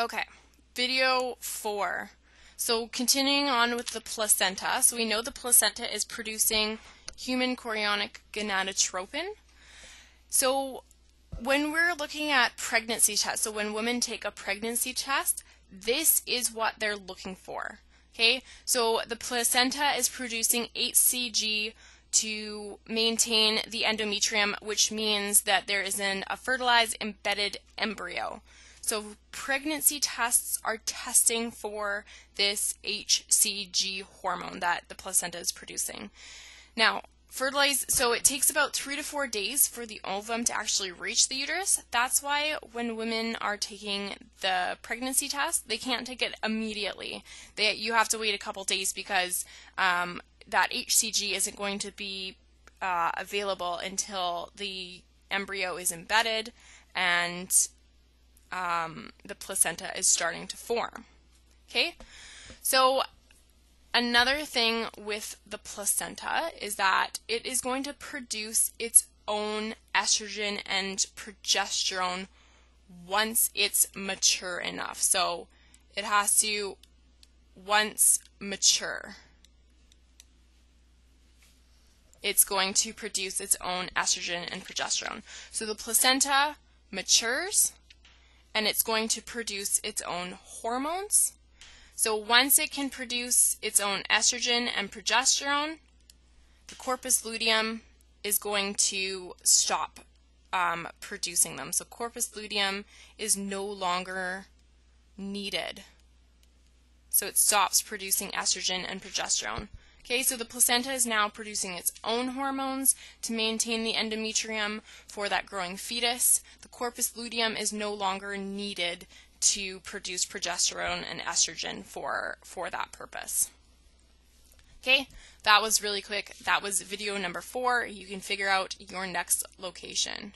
Okay, video 4. So continuing on with the placenta. So we know the placenta is producing human chorionic gonadotropin. So when we're looking at pregnancy tests, so when women take a pregnancy test, this is what they're looking for. Okay, so the placenta is producing HCG to maintain the endometrium, which means that there is a fertilized embedded embryo. So pregnancy tests are testing for this HCG hormone that the placenta is producing. Now, so it takes about 3 to 4 days for the ovum to actually reach the uterus. That's why when women are taking the pregnancy test, they can't take it immediately. You have to wait a couple days because that HCG isn't going to be available until the embryo is embedded and the placenta is starting to form. Okay, so another thing with the placenta is that it is going to produce its own estrogen and progesterone once it's mature enough. So it has to, once mature, it's going to produce its own estrogen and progesterone. So the placenta matures and it's going to produce its own hormones. So once it can produce its own estrogen and progesterone, the corpus luteum is going to stop producing them. So corpus luteum is no longer needed. So it stops producing estrogen and progesterone. Okay, so the placenta is now producing its own hormones to maintain the endometrium for that growing fetus. The corpus luteum is no longer needed to produce progesterone and estrogen for that purpose. Okay, that was really quick. That was video number 4. You can figure out your next location.